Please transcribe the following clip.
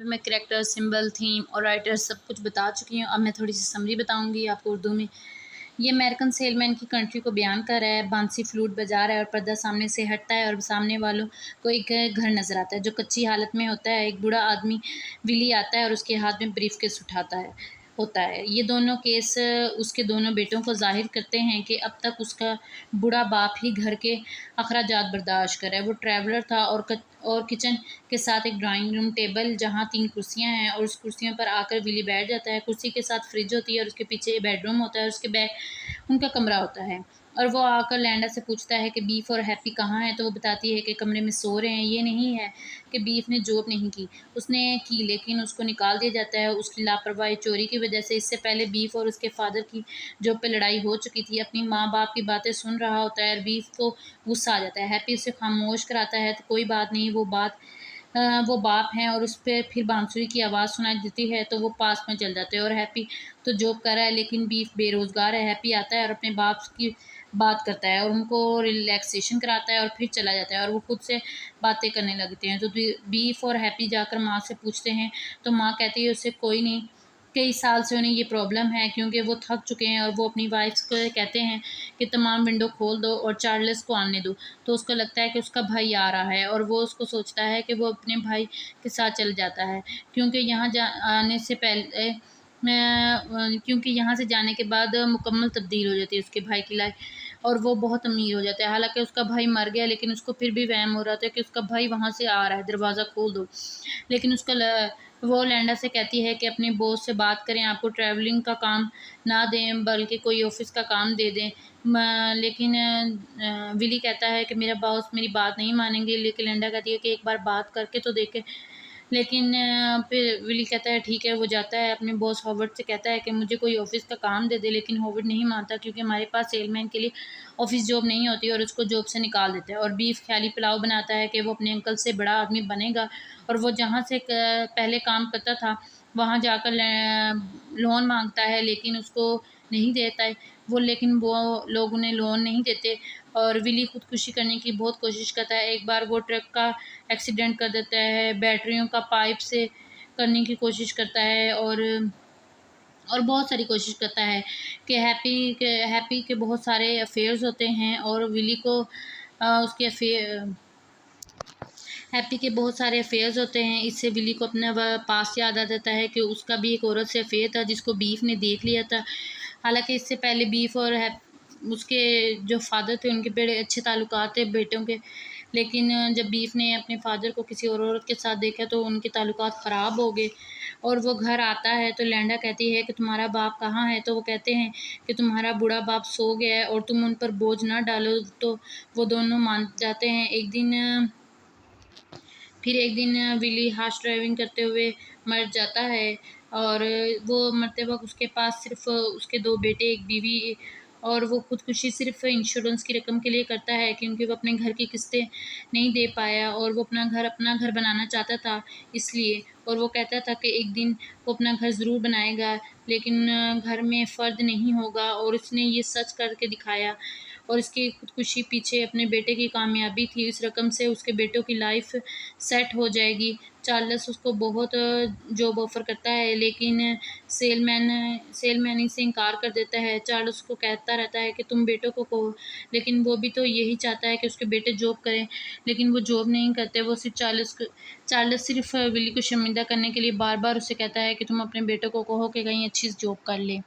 पे मैं character, symbol, theme और राइटर सब कुछ बता चुकी हूँ। अब मैं थोड़ी-सी समरी बताऊँगी आपको उर्दू में। ये अमेरिकन सेलमैन की कंट्री को बयान कर रहा है। बांसी फ्लूट बजा रहा है और पर्दा सामने से हटता है और सामने वालों को एक घर नज़र आता है जो कच्ची हालत में होता है। एक बूढ़ा आदमी विली आता है और उसके हाथ में ब्रीफ़केस होता है। ये दोनों केस उसके दोनों बेटों को ज़ाहिर करते हैं कि अब तक उसका बूढ़ा बाप ही घर के अखराजात बर्दाश्त कर रहा है। वो ट्रैवलर था और किचन के साथ एक ड्राइंग रूम टेबल जहाँ 3 कुर्सियाँ हैं और उस कुर्सियों पर आकर विली बैठ जाता है। कुर्सी के साथ फ्रिज होती है और उसके पीछे बेडरूम होता है और उसके बैक उनका कमरा होता है। और वो आकर लैंडा से पूछता है कि बीफ और हैप्पी कहाँ हैं? तो वो बताती है कि कमरे में सो रहे हैं। ये नहीं है कि बीफ ने जॉब नहीं की, उसने की लेकिन उसको निकाल दिया जाता है उसकी लापरवाही चोरी की वजह से। इससे पहले बीफ और उसके फादर की जॉब पे लड़ाई हो चुकी थी। अपनी माँ-बाप की बातें सुन रहा होता है और बीफ को गुस्सा आ जाता है। हैप्पी उसे खामोश कराता है तो कोई बात नहीं, वो बाप हैं और उस पे फिर बांसुरी की आवाज़ सुनाई देती है तो वो पास में चल जाते हैं। और हैप्पी तो जॉब कर रहा है लेकिन बीफ बेरोज़गार है। हैप्पी आता है और अपने बाप की बात करता है और उनको रिलैक्सेशन कराता है और फिर चला जाता है और वो खुद से बातें करने लगते हैं। तो बीफ और हैप्पी जाकर माँ से पूछते हैं तो माँ कहती है उससे कोई नहीं, कई साल से उन्हें ये प्रॉब्लम है क्योंकि वो थक चुके हैं। और वो अपनी वाइफ को कहते हैं कि तमाम विंडो खोल दो और चार्ल्स को आने दो। तो उसको लगता है कि उसका भाई आ रहा है और वो उसको सोचता है कि वो अपने भाई के साथ चल जाता है क्योंकि क्योंकि यहाँ से जाने के बाद मुकम्मल तब्दील हो जाती है उसके भाई की लाइफ और वो बहुत अमीर हो जाता है। हालांकि उसका भाई मर गया लेकिन उसको फिर भी वहम हो रहा था कि उसका भाई वहाँ से आ रहा है, दरवाज़ा खोल दो। लेकिन वो लैंडा से कहती है कि अपने बॉस से बात करें, आपको ट्रैवलिंग का काम ना दें बल्कि कोई ऑफिस का काम दे दें। लेकिन विली कहता है कि मेरा बॉस मेरी बात नहीं मानेंगे। लेकिन लैंडा कहती है कि एक बार बात करके तो देखे। लेकिन फिर विली कहता है ठीक है। वो जाता है अपने बॉस हॉवर्ड से कहता है कि मुझे कोई ऑफ़िस का काम दे दे। लेकिन हॉवर्ड नहीं मानता क्योंकि हमारे पास सेलमैन के लिए ऑफ़िस जॉब नहीं होती और उसको जॉब से निकाल देता है। और बीफ ख़्याली पुलाव बनाता है कि वो अपने अंकल से बड़ा आदमी बनेगा और वो जहाँ से पहले काम करता था वहाँ जाकर लोन मांगता है लेकिन उसको नहीं देता है लेकिन वो लोग उन्हें लोन नहीं देते। और विली खुदकुशी करने की बहुत कोशिश करता है। एक बार वो ट्रक का एक्सीडेंट कर देता है, बैटरियों का पाइप से करने की कोशिश करता है और बहुत सारी कोशिश करता है कि हैप्पी के बहुत सारे अफेयर्स होते हैं और विली को उसके हैप्पी के बहुत सारे अफेयर्स होते हैं। इससे विली को अपना पास्ट याद आ जाता है कि उसका भी एक औरत से अफेयर था जिसको बीफ ने देख लिया था। हालांकि इससे पहले बीफ और उसके जो फादर थे उनके बड़े अच्छे ताल्लुकात थे बेटों के। लेकिन जब बीफ ने अपने फादर को किसी और औरत के साथ देखा तो उनके ताल्लुकात ख़राब हो गए और वो घर आता है तो लैंडा कहती है कि तुम्हारा बाप कहाँ है? तो वो कहते हैं कि तुम्हारा बूढ़ा बाप सो गया है और तुम उन पर बोझ ना डालो। तो वो दोनों मान जाते हैं। एक दिन विली हार्श ड्राइविंग करते हुए मर जाता है और वो मरते वक़्त उसके पास सिर्फ़ उसके 2 बेटे, 1 बीवी और वो खुदकुशी सिर्फ़ इंश्योरेंस की रकम के लिए करता है क्योंकि वो अपने घर की किस्तें नहीं दे पाया और वो अपना घर बनाना चाहता था इसलिए। और वो कहता था कि एक दिन वो अपना घर ज़रूर बनाएगा लेकिन घर में फ़र्द नहीं होगा और उसने ये सच करके दिखाया। और इसकी खुदकुशी पीछे अपने बेटे की कामयाबी थी। इस रकम से उसके बेटों की लाइफ़ सेट हो जाएगी। चार्ल्स उसको बहुत जॉब ऑफ़र करता है लेकिन सेलमैन से इनकार कर देता है। चार्ल्स उसको कहता रहता है कि तुम बेटों को कहो, लेकिन वो भी तो यही चाहता है कि उसके बेटे जॉब करें, लेकिन वो जॉब नहीं करते। वो सिर्फ़ चार्ल्स सिर्फ़ विली को शर्मिंदा करने के लिए बार-बार उससे कहता है कि तुम अपने बेटों को कहो कि कहीं अच्छी जॉब कर ले।